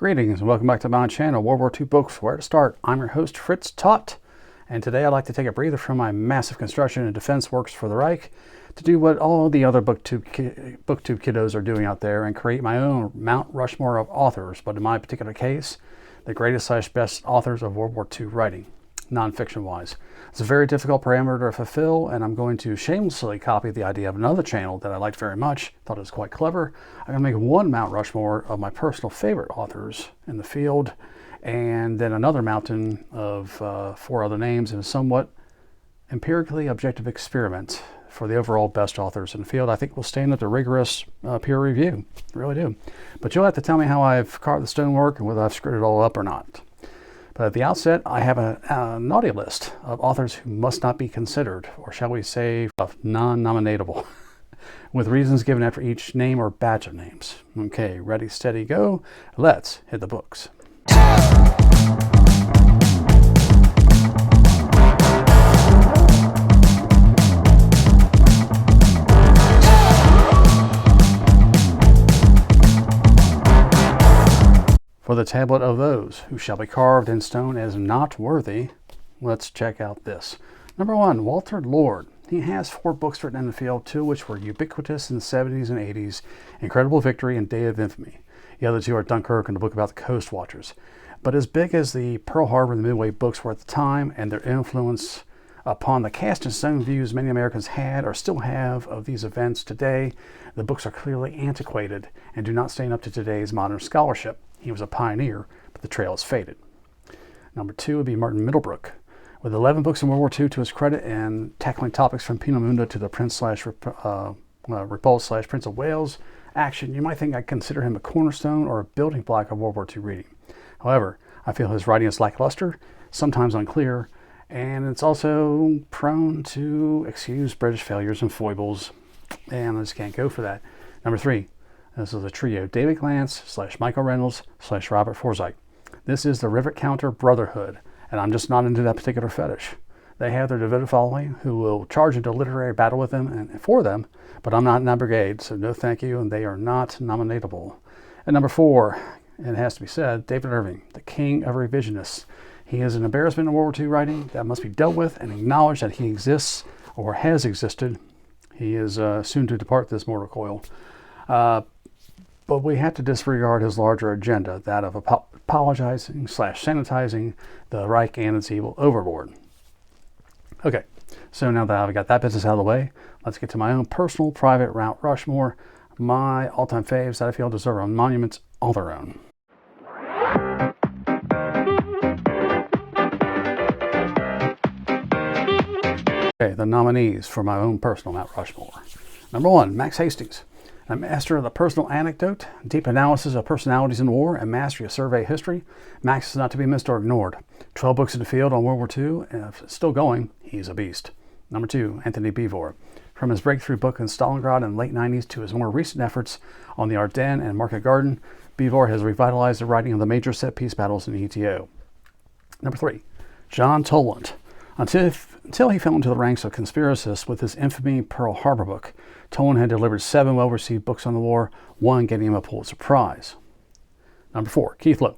Greetings and welcome back to my channel, World War II Books, Where to Start. I'm your host, Fritz Tot, and today I'd like to take a breather from my massive construction and defense works for the Reich to do what all the other booktube kiddos are doing out there and create my own Mount Rushmore of authors, but in my particular case, the greatest/best authors of World War II writing, non-fiction-wise. It's a very difficult parameter to fulfill, and I'm going to shamelessly copy the idea of another channel that I liked very much, thought it was quite clever. I'm going to make one Mount Rushmore of my personal favorite authors in the field, and then another mountain of 4 other names in a somewhat empirically objective experiment for the overall best authors in the field. I think will stand up to rigorous peer review. I really do. But you'll have to tell me how I've carved the stonework and whether I've screwed it all up or not. But at the outset, I have a naughty list of authors who must not be considered, or shall we say, non-nominatable, with reasons given after each name or batch of names. Okay, ready, steady, go. Let's hit the books. For the tablet of those who shall be carved in stone as not worthy, let's check out this. Number 1, Walter Lord. He has 4 books written in the field, 2 which were ubiquitous in the 70s and 80s, Incredible Victory and Day of Infamy. The other 2 are Dunkirk and the book about the Coast Watchers. But as big as the Pearl Harbor and the Midway books were at the time, and their influence upon the cast in stone views many Americans had or still have of these events today, the books are clearly antiquated and do not stand up to today's modern scholarship. He was a pioneer, but the trail is faded. Number 2 would be Martin Middlebrook. With 11 books in World War II to his credit and tackling topics from Peenemünde to the Repulse/Prince of Wales action, you might think I'd consider him a cornerstone or a building block of World War II reading. However, I feel his writing is lackluster, sometimes unclear, and it's also prone to excuse British failures and foibles, and I just can't go for that. Number 3. This is a trio, David Glantz / Michael Reynolds / Robert Forsythe. This is the Rivet Counter Brotherhood, and I'm just not into that particular fetish. They have their devoted following who will charge into literary battle with them and for them, but I'm not in that brigade, so no thank you, and they are not nominatable. And number 4, and it has to be said, David Irving, the king of revisionists. He is an embarrassment in World War II writing that must be dealt with and acknowledged that he exists or has existed. He is soon to depart this mortal coil. But we have to disregard his larger agenda, that of apologizing / sanitizing the Reich and its evil overlord. Okay, so now that I've got that business out of the way, let's get to my own personal private Mount Rushmore, my all-time faves that I feel deserve a monument all their own. Okay, the nominees for my own personal Mount Rushmore. Number 1, Max Hastings. A master of the personal anecdote, deep analysis of personalities in war, and mastery of survey history, Max is not to be missed or ignored. 12 books in the field on World War II, and if still going, he's a beast. Number 2, Anthony Beevor. From his breakthrough book in Stalingrad in the late 90s to his more recent efforts on the Ardennes and Market Garden, Beevor has revitalized the writing of the major set-piece battles in ETO. Number 3, John Toland. Until he fell into the ranks of conspiracists with his infamy Pearl Harbor book, Toland had delivered 7 well-received books on the war, 1 getting him a Pulitzer Prize. Number 4, Keith Lowe.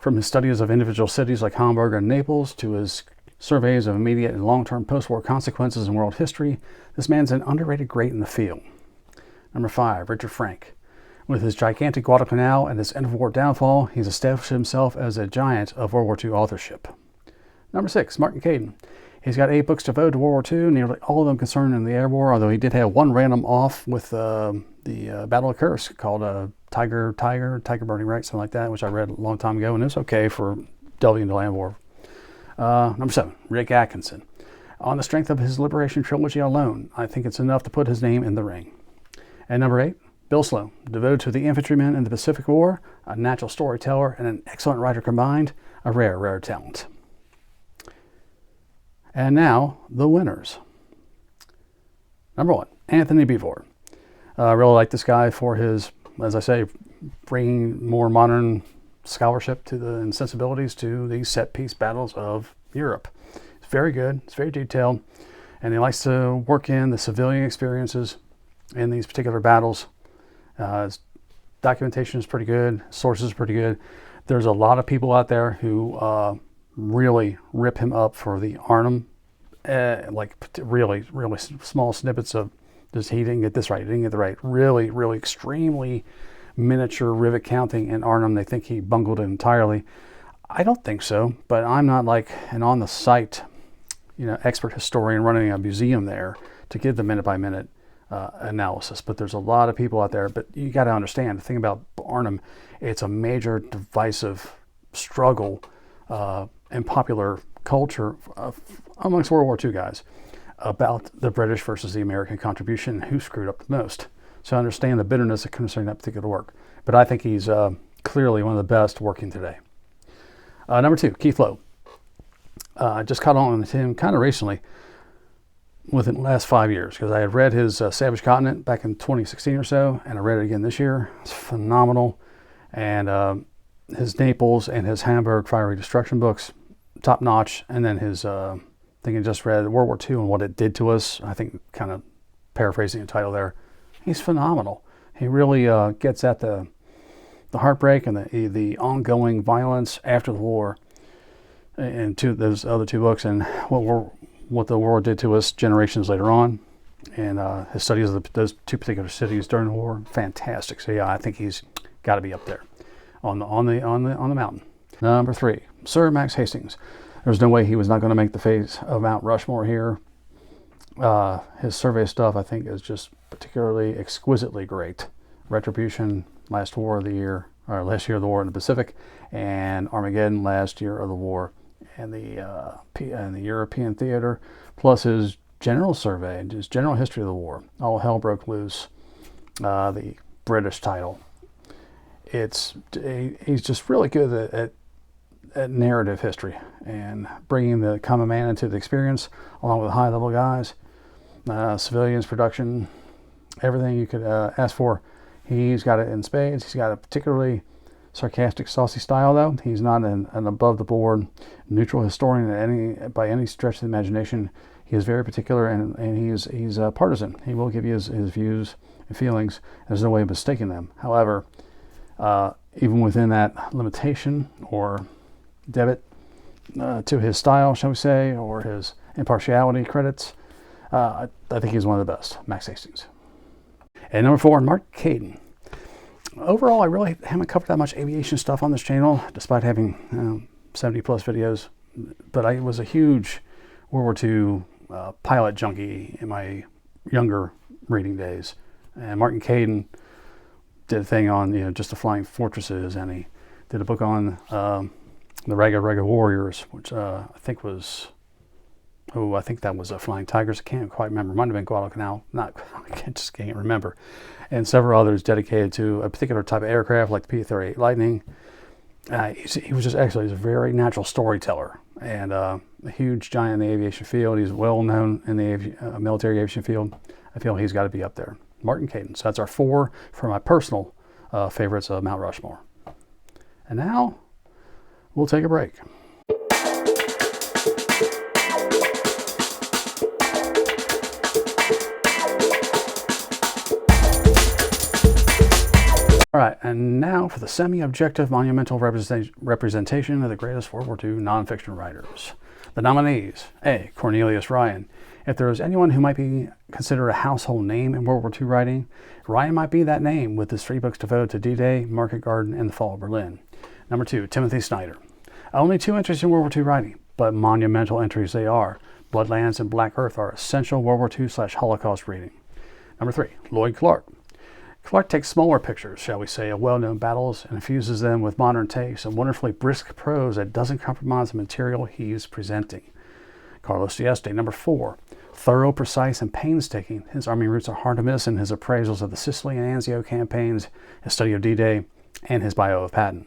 From his studies of individual cities like Hamburg and Naples to his surveys of immediate and long-term post-war consequences in world history, this man's an underrated great in the field. Number 5, Richard Frank. With his gigantic Guadalcanal and his end-of-war downfall, he's established himself as a giant of World War II authorship. Number 6, Martin Caidin. He's got 8 books devoted to World War II, nearly all of them concerned in the air war, although he did have 1 random off with the Battle of Kursk called Tiger Burning, right? Something like that, which I read a long time ago, and it's okay for delving into land war. Number 7, Rick Atkinson. On the strength of his Liberation trilogy alone, I think it's enough to put his name in the ring. And number 8, Bill Sloan. Devoted to the infantrymen in the Pacific War, a natural storyteller and an excellent writer combined, a rare talent. And now, the winners. Number 1, Anthony Beevor. I really like this guy for his, as I say, bringing more modern scholarship to and sensibilities to these set-piece battles of Europe. It's very good, it's very detailed, and he likes to work in the civilian experiences in these particular battles. documentation is pretty good. Sources are pretty good. There's a lot of people out there who really rip him up for the Arnhem, like really, really small snippets of just he didn't get this right, he didn't get the right. Really, really extremely miniature rivet counting in Arnhem. They think he bungled it entirely. I don't think so, but I'm not like an on the site, expert historian running a museum there to give the minute by minute analysis. But there's a lot of people out there. But you got to understand the thing about Arnhem, it's a major divisive struggle in popular culture amongst World War II guys about the British versus the American contribution, who screwed up the most. So I understand the bitterness concerning that particular work. But I think he's clearly one of the best working today. Number 2, Keith Lowe. I just caught on to him kind of recently within the last 5 years, because I had read his Savage Continent back in 2016 or so, and I read it again this year. It's phenomenal. And his Naples and his Hamburg Fiery Destruction books, top notch. And then his, I think I just read World War II and What It Did to Us. I think kind of paraphrasing the title there. He's phenomenal. He really gets at the heartbreak and the ongoing violence after the war in those other 2 books, and what the war did to us generations later on, and his studies of those 2 particular cities during the war. Fantastic. So yeah, I think he's got to be up there on the mountain. Number 3, Sir Max Hastings. There's no way he was not going to make the face of Mount Rushmore here. His survey stuff, I think, is just particularly exquisitely great. Retribution, last year of the war in the Pacific, and Armageddon, last year of the war in the European theater, plus his general survey and his general history of the war. All hell broke loose. The British title. He's just really good at narrative history and bringing the common man into the experience, along with high level guys, civilians, production, everything you could ask for. He's got it in spades. He's got a particularly sarcastic, saucy style, though. He's not an above-the-board neutral historian by any stretch of the imagination. He is very particular, and he's partisan. He will give you his views and feelings. There's no way of mistaking them. However, even within that limitation or debit to his style, shall we say, or his impartiality credits, I think he's one of the best, Max Hastings. And number 4, Mark Caden. Overall, I really haven't covered that much aviation stuff on this channel, despite having 70 plus videos. But I was a huge World War II pilot junkie in my younger reading days. And Martin Caden did a thing on just the flying fortresses, and he did a book on the Raga Warriors, which I think that was Flying Tigers. I can't quite remember. Might have been Guadalcanal. I just can't remember. And several others dedicated to a particular type of aircraft, like the P-38 Lightning. He was just excellent. He's a very natural storyteller and a huge giant in the aviation field. He's well known in the military aviation field. I feel he's got to be up there. Martin Caden. So that's our 4 for my personal favorites of Mount Rushmore. And now we'll take a break. All right, and now for the semi-objective monumental representation of the greatest World War II nonfiction writers. The nominees: A. Cornelius Ryan. If there is anyone who might be considered a household name in World War II writing, Ryan might be that name, with his 3 books devoted to D-Day, Market Garden, and the Fall of Berlin. Number 2, Timothy Snyder. Only 2 entries in World War II writing, but monumental entries they are. Bloodlands and Black Earth are essential World War II/Holocaust reading. Number 3, Lloyd Clark. Clark takes smaller pictures, shall we say, of well-known battles and infuses them with modern takes and wonderfully brisk prose that doesn't compromise the material he's presenting. Carlos Dieste. Number 4, thorough, precise, and painstaking. His army routes are hard to miss in his appraisals of the Sicily and Anzio campaigns, his study of D-Day, and his bio of Patton.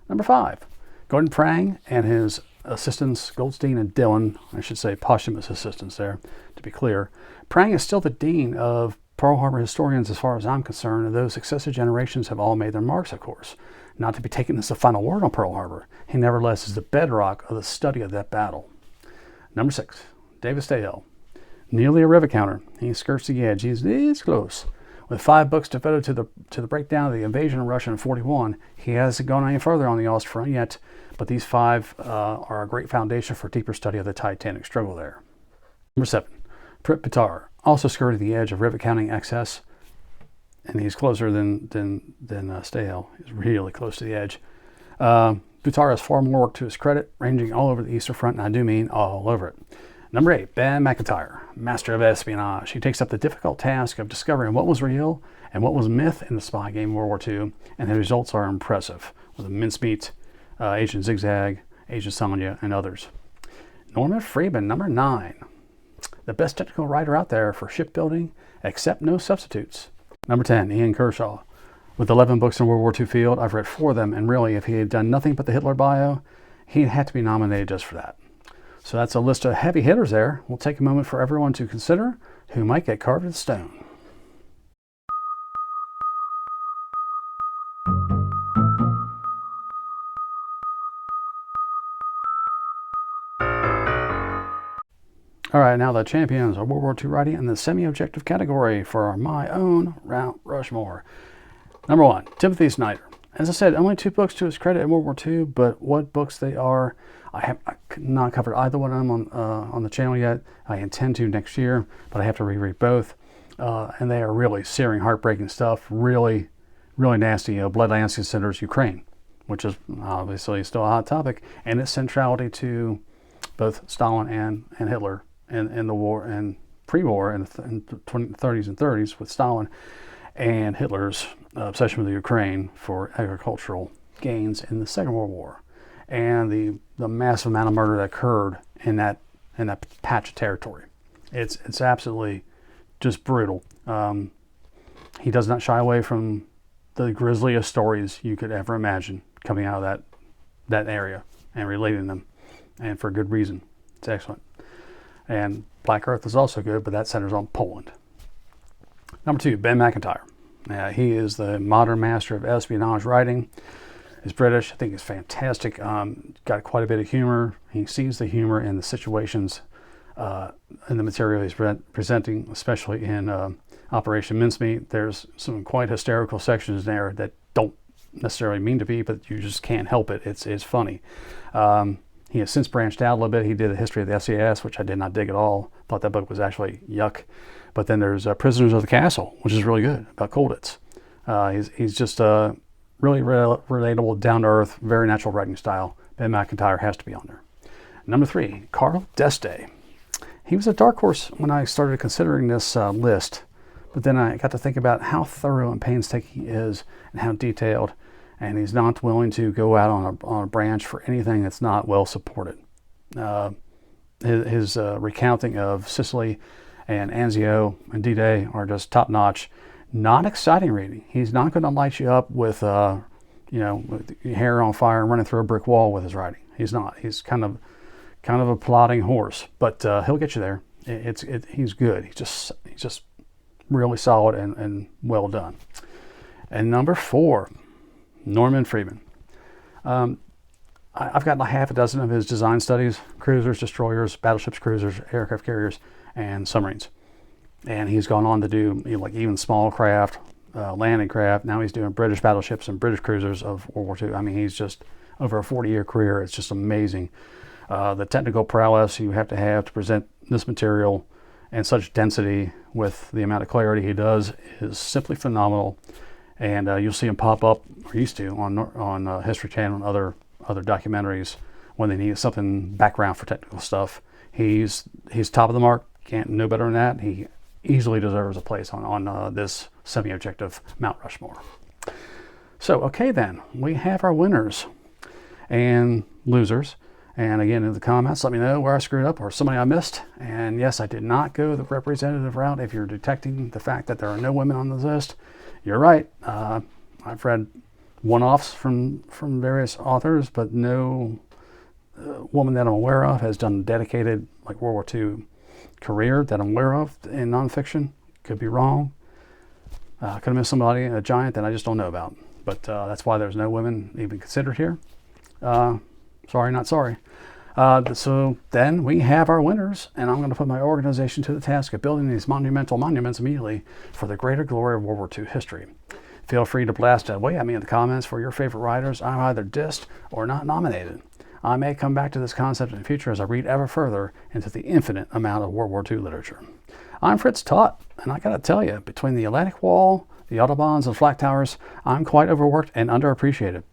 Number 5, Gordon Prang and his assistants Goldstein and Dillon, I should say posthumous assistants there, to be clear. Prang is still the dean of Pearl Harbor historians as far as I'm concerned, and those successive generations have all made their marks, of course. Not to be taken as the final word on Pearl Harbor, he nevertheless is the bedrock of the study of that battle. Number 6, David Stahel. Nearly a rivet counter. He skirts the edge. He's this close. With 5 books devoted to the breakdown of the invasion of Russia in 41, he hasn't gone any further on the Ost front yet, but these 5 are a great foundation for deeper study of the Titanic struggle there. Number 7, Prip Pitar, also skirted the edge of rivet counting excess, and he's closer than Stahel. He's really close to the edge. Pitar has far more work to his credit, ranging all over the Eastern Front, and I do mean all over it. Number 8, Ben McIntyre, master of espionage. He takes up the difficult task of discovering what was real and what was myth in the spy game of World War II, and the results are impressive, with Mincemeat, Agent Zigzag, Agent Sonya, and others. Norman Freeman, number 9, the best technical writer out there for shipbuilding, except no substitutes. Number 10, Ian Kershaw. With 11 books in World War II field, I've read 4 of them, and really, if he had done nothing but the Hitler bio, he'd have to be nominated just for that. So that's a list of heavy hitters there. We'll take a moment for everyone to consider who might get carved in stone. All right, now the champions of World War II writing in the semi-objective category for my own Mount Rushmore. Number 1, Timothy Snyder. As I said, only 2 books to his credit in World War II, but what books they are, I have not covered either one of them on the channel yet. I intend to next year, but I have to reread both. And they are really searing, heartbreaking stuff, really, really nasty. Blood Lancing centers Ukraine, which is obviously still a hot topic, and its centrality to both Stalin and Hitler in the war and pre-war in the 20s and 30s with Stalin, and Hitler's obsession with the Ukraine for agricultural gains in the Second World War, and the massive amount of murder that occurred in that patch of territory. It's absolutely just brutal. He does not shy away from the grisliest stories you could ever imagine coming out of that area and relating them, and for good reason. It's excellent. And Black Earth is also good, but that centers on Poland. Number 2, Ben McIntyre. He is the modern master of espionage writing. He's British. I think he's fantastic. Got quite a bit of humor. He sees the humor in the situations in the material he's presenting, especially in Operation Mincemeat. There's some quite hysterical sections there that don't necessarily mean to be, but you just can't help it. It's funny. He has since branched out a little bit. He did a history of the SAS, which I did not dig at all. Thought that book was actually yuck. But then there's Prisoners of the Castle, which is really good, about Colditz. He's just really relatable, down-to-earth, very natural writing style. Ben McIntyre has to be on there. Number 3, Carl D'Este. He was a dark horse when I started considering this list, but then I got to think about how thorough and painstaking he is and how detailed, and he's not willing to go out on a branch for anything that's not well supported. His recounting of Sicily and Anzio and D-Day are just top-notch. Not exciting reading. He's not going to light you up with, with your hair on fire and running through a brick wall with his writing. He's not. He's kind of a plodding horse, but he'll get you there. He's good. He's just really solid and well done. And number 4, Norman Freeman. I've got like half a dozen of his design studies: cruisers, destroyers, battleships, cruisers, aircraft carriers, and submarines. And he's gone on to do even small craft, landing craft. Now he's doing British battleships and British cruisers of World War II. I mean, he's just over a 40-year career. It's just amazing. The technical prowess you have to present this material in such density with the amount of clarity he does is simply phenomenal. And you'll see him pop up, or used to, on History Channel and other documentaries when they need something background for technical stuff. He's top of the mark. Can't know better than that. He easily deserves a place on this semi-objective Mount Rushmore. So, okay then, we have our winners and losers. And again, in the comments, let me know where I screwed up or somebody I missed. And yes, I did not go the representative route. If you're detecting the fact that there are no women on the list, you're right. I've read one-offs from various authors, but no woman that I'm aware of has done a dedicated World War II career that I'm aware of in nonfiction. Could be wrong. Could have missed somebody, a giant that I just don't know about. But that's why there's no women even considered here. Sorry, not sorry. So then we have our winners, and I'm going to put my organization to the task of building these monumental monuments immediately for the greater glory of World War II history. Feel free to blast away at me in the comments for your favorite writers I'm either dissed or not nominated. I may come back to this concept in the future as I read ever further into the infinite amount of World War II literature. I'm Fritz Tutt, and I gotta tell you, between the Atlantic Wall, the Autobahns, and flak towers, I'm quite overworked and underappreciated.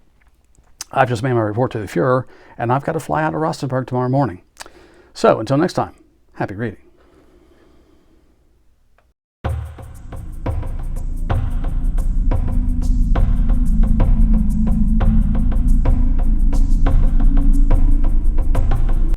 I've just made my report to the Fuhrer, and I've got to fly out to Rostenburg tomorrow morning. So, until next time, happy reading.